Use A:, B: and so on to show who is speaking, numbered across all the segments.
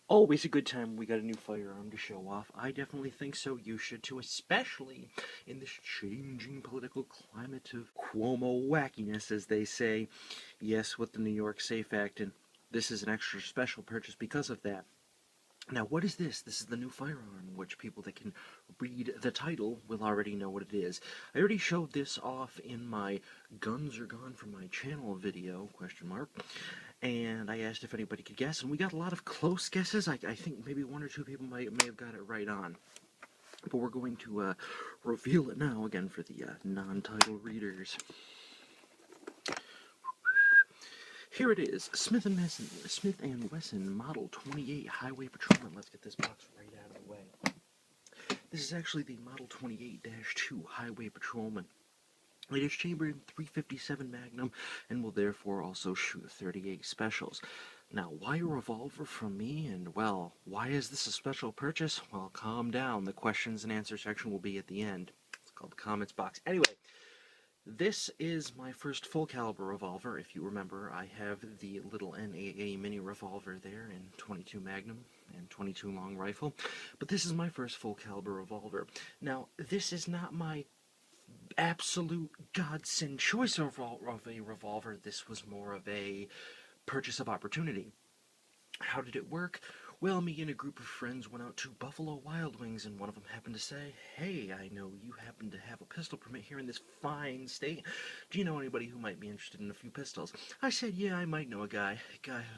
A: Always a good time when we got a new firearm to show off. I definitely think so. You should too, especially in this changing political climate of Cuomo wackiness, as they say. Yes, with the New York SAFE Act, and this is an extra special purchase because of that. Now, what is this? This is the new firearm, which people that can read the title will already know what it is. I already showed this off in my Guns Are Gone from My Channel video, question mark, and I asked if anybody could guess, and we got a lot of close guesses. I think maybe one or two people may have got it right on. But we're going to reveal it now, again, for the non-title readers. Here it is, Smith and Wesson Model 28 Highway Patrolman. Let's get this box right out of the way. This is actually the Model 28-2 Highway Patrolman. It is chambered in .357 Magnum and will therefore also shoot 38 specials. Now, why a revolver from me, and well, why is this a special purchase? Well, calm down. The questions and answer section will be at the end. It's called the comments box. Anyway, this is my first full caliber revolver. If you remember, I have the little NAA mini revolver there in .22 Magnum and .22 long rifle. But this is my first full caliber revolver. Now, this is not my absolute godsend choice of a revolver. This was more of a purchase of opportunity. How did it work? Well, me and a group of friends went out to Buffalo Wild Wings, and one of them happened to say, "Hey, I know you happen to have a pistol permit here in this fine state. Do you know anybody who might be interested in a few pistols?" I said, "Yeah, I might know a guy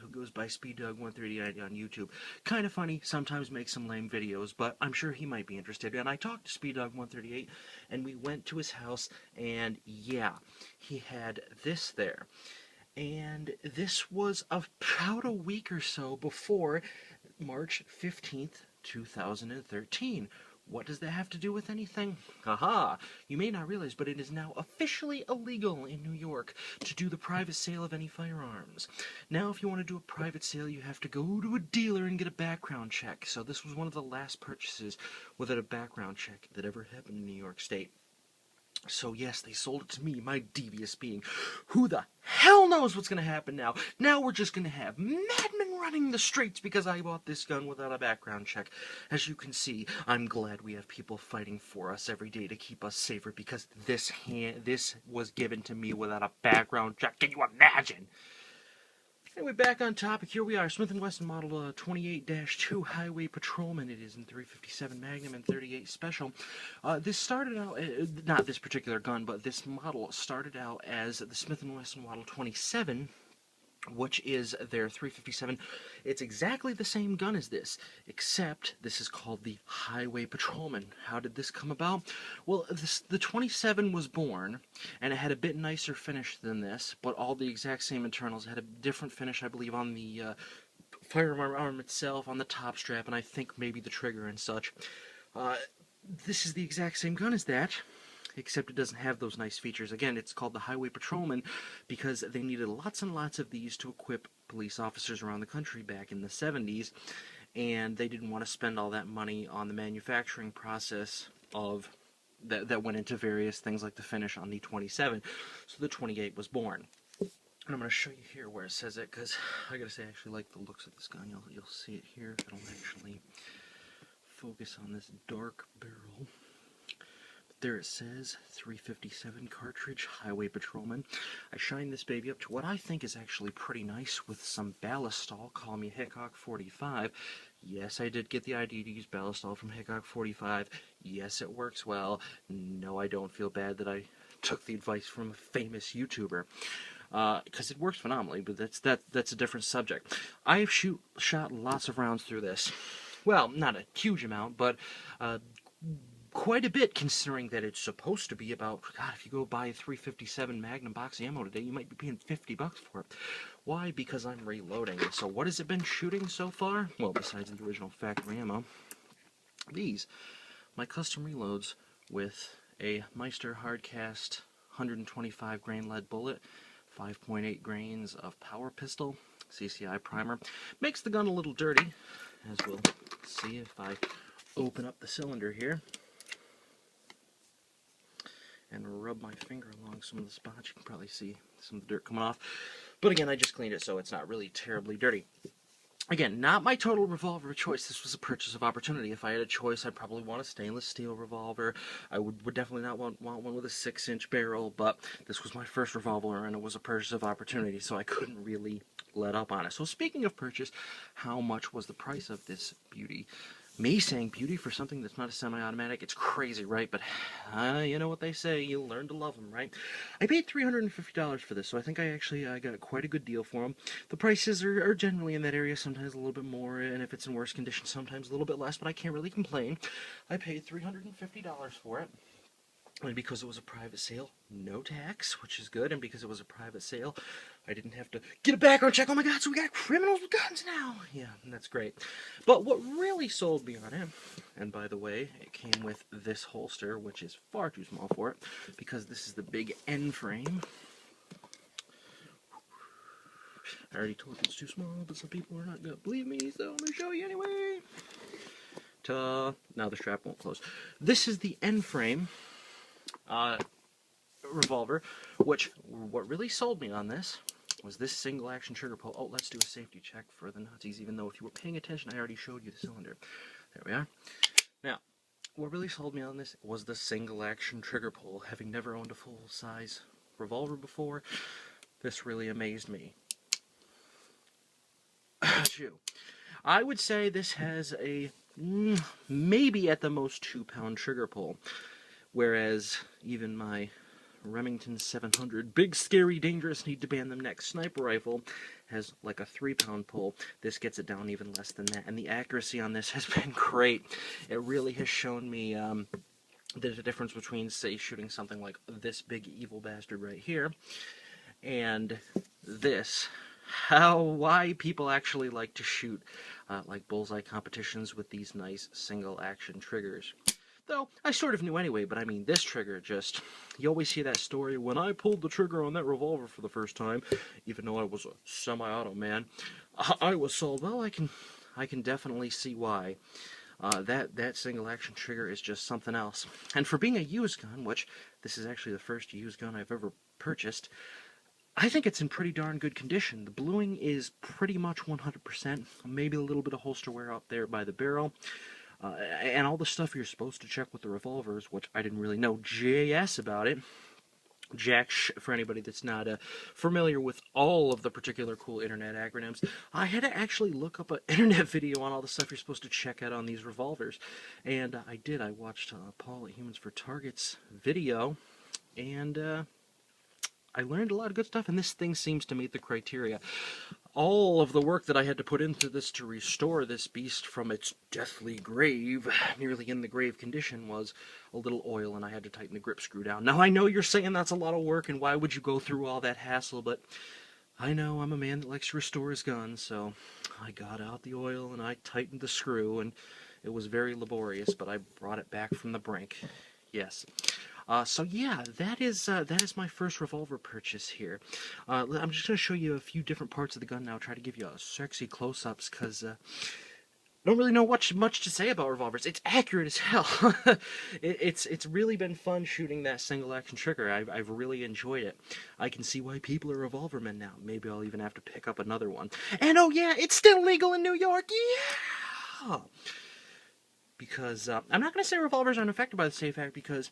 A: who goes by SpeedDog138 on YouTube. Kind of funny, sometimes makes some lame videos, but I'm sure he might be interested." And I talked to SpeedDog138, and we went to his house, and yeah, he had this there. And this was about a week or so before March 15th, 2013. What does that have to do with anything? Haha! You may not realize, but it is now officially illegal in New York to do the private sale of any firearms. Now, if you want to do a private sale, you have to go to a dealer and get a background check. So this was one of the last purchases without a background check that ever happened in New York State. So yes, they sold it to me, my devious being. Who the hell knows what's going to happen now? Now we're just going to have madmen running the streets because I bought this gun without a background check. As you can see, I'm glad we have people fighting for us every day to keep us safer because this was given to me without a background check. Can you imagine? Anyway, back on topic, here we are, Smith & Wesson Model 28-2 Highway Patrolman. It is in .357 Magnum and 38 Special. This started out, not this particular gun, but this model started out as the Smith & Wesson Model 27, which is their .357. It's exactly the same gun as this, except this is called the Highway Patrolman. How did this come about? Well, the 27 was born, and it had a bit nicer finish than this, but all the exact same internals. It had a different finish, I believe, on the firearm itself, on the top strap, and I think maybe the trigger and such. This is the exact same gun as that, except it doesn't have those nice features. Again, it's called the Highway Patrolman because they needed lots and lots of these to equip police officers around the country back in the 70s, and they didn't want to spend all that money on the manufacturing process of that went into various things like the finish on the 27, so the 28 was born. And I'm going to show you here where it says it, because I gotta say I actually like the looks of this gun. You'll see it here. It'll actually focus on this dark barrel. There it says, .357 cartridge, Highway Patrolman. I shined this baby up to what I think is actually pretty nice with some ballistol. Call me Hickok 45. Yes, I did get the idea to use ballistol from Hickok 45. Yes, it works well. No, I don't feel bad that I took the advice from a famous YouTuber. Because it works phenomenally, but that's a different subject. I have shot lots of rounds through this. Well, not a huge amount, but quite a bit, considering that it's supposed to be about, God, if you go buy a .357 Magnum box of ammo today, you might be paying $50 for it. Why? Because I'm reloading. So what has it been shooting so far? Well, besides the original factory ammo, these, my custom reloads with a Meister Hardcast 125 grain lead bullet, 5.8 grains of power pistol, CCI primer. Makes the gun a little dirty, as we'll see if I open up the cylinder here and rub my finger along some of the spots. You can probably see some of the dirt coming off. But again, I just cleaned it, so it's not really terribly dirty. Again, not my total revolver of choice. This was a purchase of opportunity. If I had a choice, I'd probably want a stainless steel revolver. I would definitely not want one with a 6-inch barrel, but this was my first revolver, and it was a purchase of opportunity, so I couldn't really let up on it. So speaking of purchase, how much was the price of this beauty? Me saying beauty for something that's not a semi-automatic, it's crazy, right? But you know what they say, you'll learn to love them, right? I paid $350 for this, so I think I actually got quite a good deal for them. The prices are generally in that area, sometimes a little bit more, and if it's in worse condition, sometimes a little bit less, but I can't really complain. I paid $350 for it. And because it was a private sale, no tax, which is good. And because it was a private sale, I didn't have to get a background check. Oh my god, so we got criminals with guns now. Yeah, that's great. But what really sold me on it, and by the way, it came with this holster, which is far too small for it, because this is the big N frame. I already told you it's too small, but some people are not going to believe me, so I'm going to show you anyway. Ta! Now the strap won't close. This is the N frame revolver, which what really sold me on this was this single action trigger pull. Oh, let's do a safety check for the Nazis, even though if you were paying attention, I already showed you the cylinder. There we are. Now, what really sold me on this was the single action trigger pull. Having never owned a full-size revolver before, this really amazed me. I would say this has a maybe at the most 2-pound trigger pull, whereas even my Remington 700 big, scary, dangerous, need to ban them next sniper rifle has like a 3-pound pull. This gets it down even less than that, and the accuracy on this has been great. It really has shown me the difference between, say, shooting something like this big evil bastard right here and this. Why people actually like to shoot like bullseye competitions with these nice single action triggers. Though, I sort of knew anyway, but I mean, this trigger just... You always hear that story, when I pulled the trigger on that revolver for the first time, even though I was a semi-auto man, I was sold. Well, I can definitely see why. That single-action trigger is just something else. And for being a used gun, which this is actually the first used gun I've ever purchased, I think it's in pretty darn good condition. The bluing is pretty much 100%, maybe a little bit of holster wear out there by the barrel. And all the stuff you're supposed to check with the revolvers, which I didn't really know JS about it. Jack, for anybody that's not familiar with all of the particular cool internet acronyms, I had to actually look up an internet video on all the stuff you're supposed to check out on these revolvers. And I did. I watched Paul at Humans for Target's video, and I learned a lot of good stuff, and this thing seems to meet the criteria. All of the work that I had to put into this to restore this beast from its deathly grave, nearly in the grave condition, was a little oil, and I had to tighten the grip screw down. Now, I know you're saying that's a lot of work, and why would you go through all that hassle, but I know I'm a man that likes to restore his gun, so I got out the oil, and I tightened the screw, and it was very laborious, but I brought it back from the brink. Yes. So yeah, that is my first revolver purchase here. I'm just going to show you a few different parts of the gun now, try to give you a sexy close-ups, because I don't really know much to say about revolvers. It's accurate as hell. It's really been fun shooting that single-action trigger. I've really enjoyed it. I can see why people are revolver men now. Maybe I'll even have to pick up another one. And oh yeah, it's still legal in New York! Yeah! Because, I'm not going to say revolvers aren't affected by the SAFE Act, because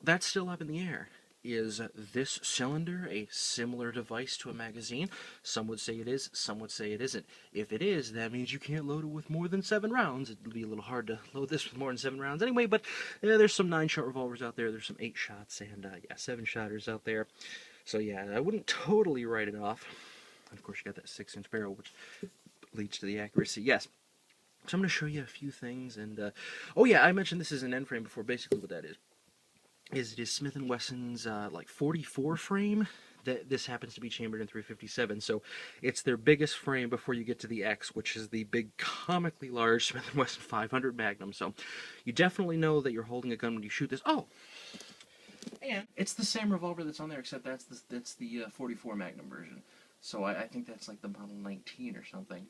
A: that's still up in the air. Is this cylinder a similar device to a magazine? Some would say it is, some would say it isn't. If it is, that means you can't load it with more than 7 rounds. It'd be a little hard to load this with more than 7 rounds anyway, but there's some 9-shot revolvers out there, there's some 8 shots, and yeah, 7-shotters out there. So yeah, I wouldn't totally write it off. And of course, you got that 6-inch barrel, which leads to the accuracy. Yes. So I'm going to show you a few things, and oh yeah, I mentioned this is an N frame before. Basically what that is it is Smith & Wesson's like 44 frame. This happens to be chambered in 357, so it's their biggest frame before you get to the X, which is the big, comically large Smith & Wesson 500 Magnum. So you definitely know that you're holding a gun when you shoot this. Oh, and it's the same revolver that's on there, except that's the 44 Magnum version. So I think that's like the Model 19 or something.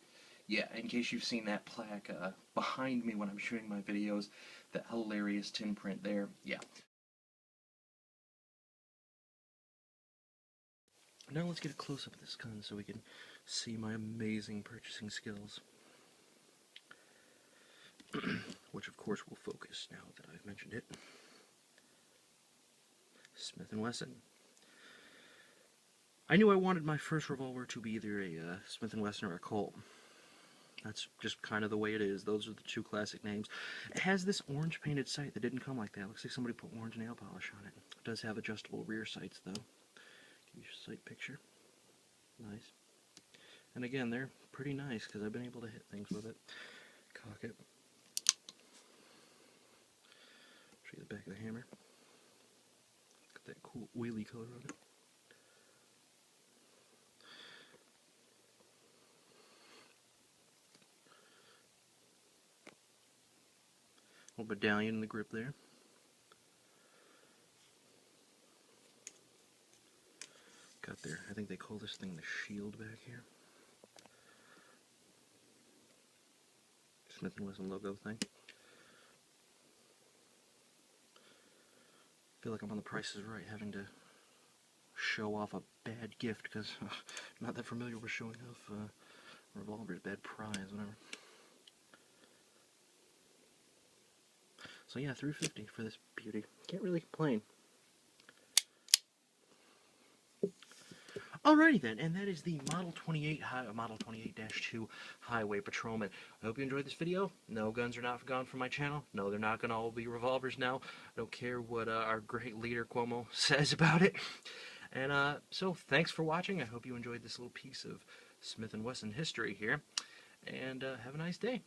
A: Yeah, in case you've seen that plaque behind me when I'm shooting my videos, that hilarious tin print there. Yeah. Now let's get a close-up of this gun so we can see my amazing purchasing skills. Which of course will focus now that I've mentioned it. Smith & Wesson. I knew I wanted my first revolver to be either a Smith & Wesson or a Colt. That's just kind of the way it is. Those are the two classic names. It has this orange painted sight that didn't come like that. It looks like somebody put orange nail polish on it. It does have adjustable rear sights, though. Give you a sight picture. Nice. And again, they're pretty nice because I've been able to hit things with it. Cock it. Show you the back of the hammer. Got that cool oily color on it. Little medallion in the grip there. Got there. I think they call this thing the shield back here. Smith & Wesson logo thing. Feel like I'm on The Price is Right, having to show off a bad gift because I'm not that familiar with showing off revolvers, bad prize, whatever. So yeah, $350 for this beauty. Can't really complain. Alrighty then, and that is the Model 28-2 Highway Patrolman. I hope you enjoyed this video. No, guns are not gone from my channel. No, they're not going to all be revolvers now. I don't care what our great leader Cuomo says about it. And so, thanks for watching. I hope you enjoyed this little piece of Smith & Wesson history here. And have a nice day.